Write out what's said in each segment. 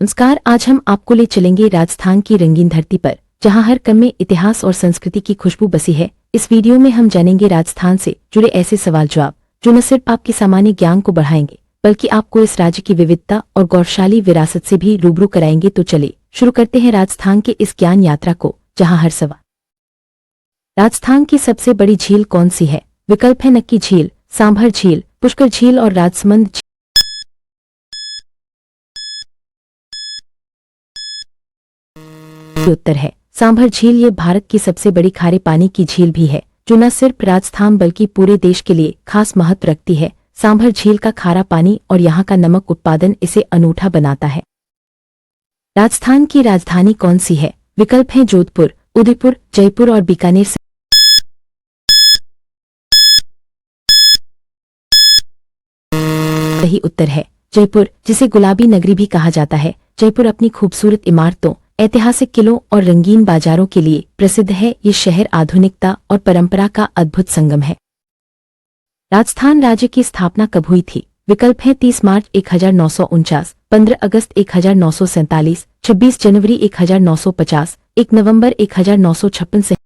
नमस्कार, आज हम आपको ले चलेंगे राजस्थान की रंगीन धरती पर, जहां हर कम में इतिहास और संस्कृति की खुशबू बसी है। इस वीडियो में हम जानेंगे राजस्थान से जुड़े ऐसे सवाल जवाब जो न सिर्फ आपके सामान्य ज्ञान को बढ़ाएंगे बल्कि आपको इस राज्य की विविधता और गौरवशाली विरासत से भी रूबरू कराएंगे। तो चलिए शुरू करते हैं राजस्थान के इस ज्ञान यात्रा को, जहां हर सवाल। राजस्थान की सबसे बड़ी झील कौन सी है? विकल्प है नक्की झील, सांभर झील, पुष्कर झील और राजसमंद झील। उत्तर है सांभर झील। ये भारत की सबसे बड़ी खारे पानी की झील भी है, जो न सिर्फ राजस्थान बल्कि पूरे देश के लिए खास महत्व रखती है। सांभर झील का खारा पानी और यहाँ का नमक उत्पादन इसे अनूठा बनाता है। राजस्थान की राजधानी कौन सी है? विकल्प हैं जोधपुर, उदयपुर, जयपुर और बीकानेर। सही उत्तर है जयपुर, जिसे गुलाबी नगरी भी कहा जाता है। जयपुर अपनी खूबसूरत इमारतों, ऐतिहासिक किलों और रंगीन बाजारों के लिए प्रसिद्ध है। ये शहर आधुनिकता और परंपरा का अद्भुत संगम है। राजस्थान राज्य की स्थापना कब हुई थी? विकल्प हैं 30 मार्च 1949, 15 अगस्त 1947, 26 जनवरी 1950, 1 नवंबर 1956 से।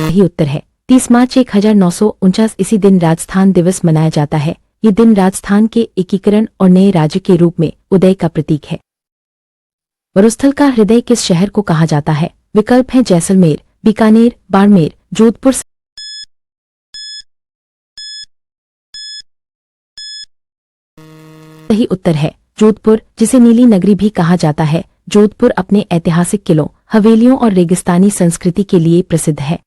सही उत्तर है 30 मार्च 1949। इसी दिन राजस्थान दिवस मनाया जाता है। ये दिन राजस्थान के एकीकरण और नए राज्य के रूप में उदय का प्रतीक है। मरुस्थल का हृदय किस शहर को कहा जाता है? विकल्प हैं जैसलमेर, बीकानेर, बाड़मेर, जोधपुर। सही उत्तर है जोधपुर, जिसे नीली नगरी भी कहा जाता है। जोधपुर अपने ऐतिहासिक किलों, हवेलियों और रेगिस्तानी संस्कृति के लिए प्रसिद्ध है।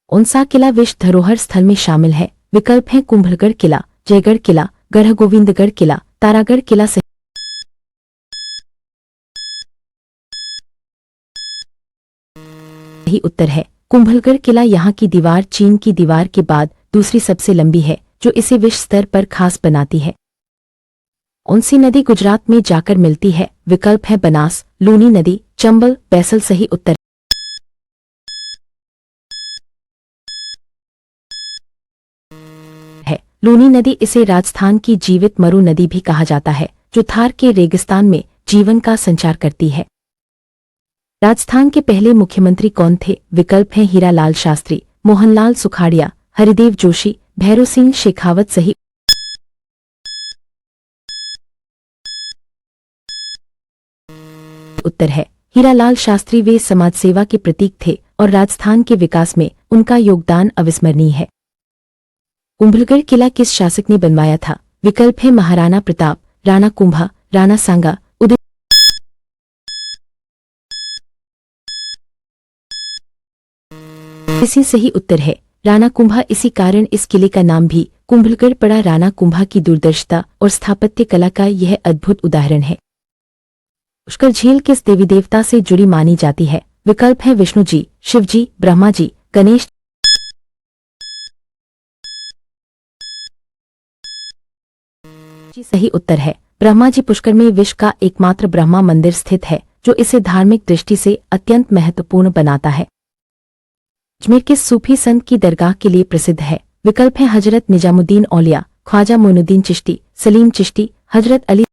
कौन-सा किला विश्व धरोहर स्थल में शामिल है? विकल्प हैं कुंभलगढ़ किला, जयगढ़ किला, गढ़ गोविंदगढ़ किला, तारागढ़ किला। सही उत्तर है कुंभलगढ़ किला। यहाँ की दीवार चीन की दीवार के बाद दूसरी सबसे लंबी है, जो इसे विश्व स्तर पर खास बनाती है। कौन सी नदी गुजरात में जाकर मिलती है? विकल्प है बनास, लूनी नदी, चंबल, बैसल। सही उत्तर है लूनी नदी। इसे राजस्थान की जीवित मरु नदी भी कहा जाता है, जो थार के रेगिस्तान में जीवन का संचार करती है। राजस्थान के पहले मुख्यमंत्री कौन थे? विकल्प हैं हीरालाल शास्त्री, मोहनलाल सुखाड़िया, हरिदेव जोशी, भैरों सिंह शेखावत। सही उत्तर है हीरालाल शास्त्री। वे समाज सेवा के प्रतीक थे और राजस्थान के विकास में उनका योगदान अविस्मरणीय है। कुंभलगढ़ किला किस शासक ने बनवाया था? विकल्प है महाराणा प्रताप, राणा कुंभा, राणा सांगा, उदय। इसी सही उत्तर है राणा कुंभा। इसी कारण इस किले का नाम भी कुंभलगढ़ पड़ा। राणा कुंभा की दूरदर्शिता और स्थापत्य कला का यह अद्भुत उदाहरण है। पुष्कर झील किस देवी देवता से जुड़ी मानी जाती है? विकल्प है विष्णु जी, शिव जी, ब्रह्मा जी, गणेश। सही उत्तर है ब्रह्मा जी। पुष्कर में विश्व का एकमात्र ब्रह्मा मंदिर स्थित है, जो इसे धार्मिक दृष्टि से अत्यंत महत्वपूर्ण बनाता है। अजमेर किस सूफी संत की दरगाह के लिए प्रसिद्ध है? विकल्प है हजरत निजामुद्दीन औलिया, ख्वाजा मोइनुद्दीन चिश्ती, सलीम चिश्ती, हजरत अली।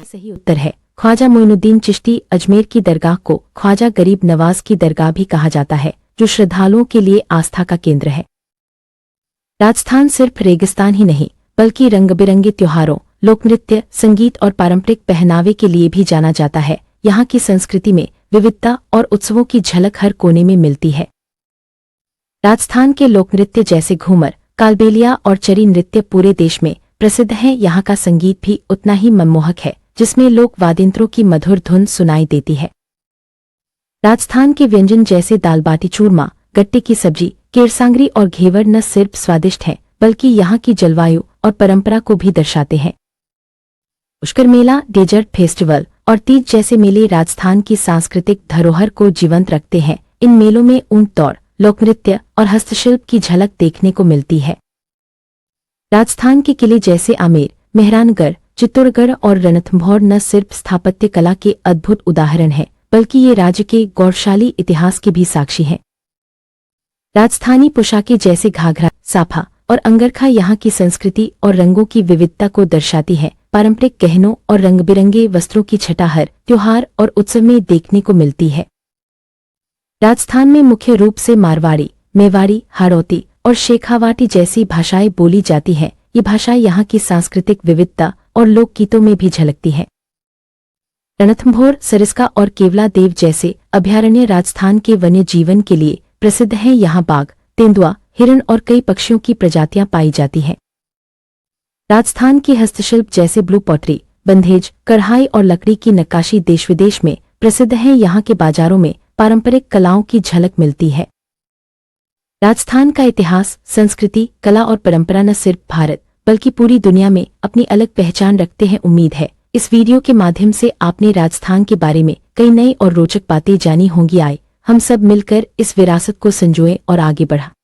सही उत्तर है ख्वाजा मोइनुद्दीन चिश्ती। अजमेर की दरगाह को ख्वाजा गरीब नवाज की दरगाह भी कहा जाता है, जो श्रद्धालुओं के लिए आस्था का केंद्र है। राजस्थान सिर्फ रेगिस्तान ही नहीं बल्कि रंग-बिरंगे त्योहारों, लोकनृत्य, संगीत और पारंपरिक पहनावे के लिए भी जाना जाता है। यहाँ की संस्कृति में विविधता और उत्सवों की झलक हर कोने में मिलती है। राजस्थान के लोकनृत्य जैसे घूमर, कालबेलिया और चरी नृत्य पूरे देश में प्रसिद्ध हैं। यहाँ का संगीत भी उतना ही मनमोहक है, जिसमें लोक वाद्ययंत्रों की मधुर धुन सुनाई देती है। राजस्थान के व्यंजन जैसे दाल बाटी चूरमा, गट्टे की सब्जी, केरसांगरी और घेवर न सिर्फ स्वादिष्ट हैं बल्कि यहाँ की जलवायु और परंपरा को भी दर्शाते हैं। पुष्कर मेला, डेजर्ट फेस्टिवल और तीज जैसे मेले राजस्थान की सांस्कृतिक धरोहर को जीवंत रखते हैं। इन मेलों में ऊंट दौड़, लोकनृत्य और हस्तशिल्प की झलक देखने को मिलती है। राजस्थान के किले जैसे आमेर, मेहरानगढ़, चित्तौड़गढ़ और रणथंभौर न सिर्फ स्थापत्य कला के अद्भुत उदाहरण हैं बल्कि ये राज्य के गौरवशाली इतिहास के भी साक्षी हैं। राजस्थानी पोशाकें जैसे घाघरा, साफा और अंगरखा यहाँ की संस्कृति और रंगों की विविधता को दर्शाती है। पारंपरिक गहनों और रंग-बिरंगे वस्त्रों की छटा हर त्योहार और उत्सव में देखने को मिलती है। राजस्थान में मुख्य रूप से मारवाड़ी, मेवाड़ी, हाड़ौती और शेखावाटी जैसी भाषाएं बोली जाती हैं। ये भाषाएं यहाँ की सांस्कृतिक विविधता और लोकगीतों में भी झलकती हैं। रणथंभौर, सरिस्का और केवला देव जैसे अभयारण्य राजस्थान के वन्य जीवन के लिए प्रसिद्ध हैं। यहाँ बाघ, तेंदुआ, हिरण और कई पक्षियों की प्रजातियां पाई जाती हैं। राजस्थान की हस्तशिल्प जैसे ब्लू पॉटरी, बंधेज, कढ़ाई और लकड़ी की नक्काशी देश विदेश में प्रसिद्ध हैं। यहाँ के बाजारों में पारंपरिक कलाओं की झलक मिलती है। राजस्थान का इतिहास, संस्कृति, कला और परंपरा न सिर्फ भारत बल्कि पूरी दुनिया में अपनी अलग पहचान रखते हैं। उम्मीद है इस वीडियो के माध्यम से आपने राजस्थान के बारे में कई नई और रोचक बातें जानी होंगी। आए हम सब मिलकर इस विरासत को संजोएं और आगे बढ़ाएं।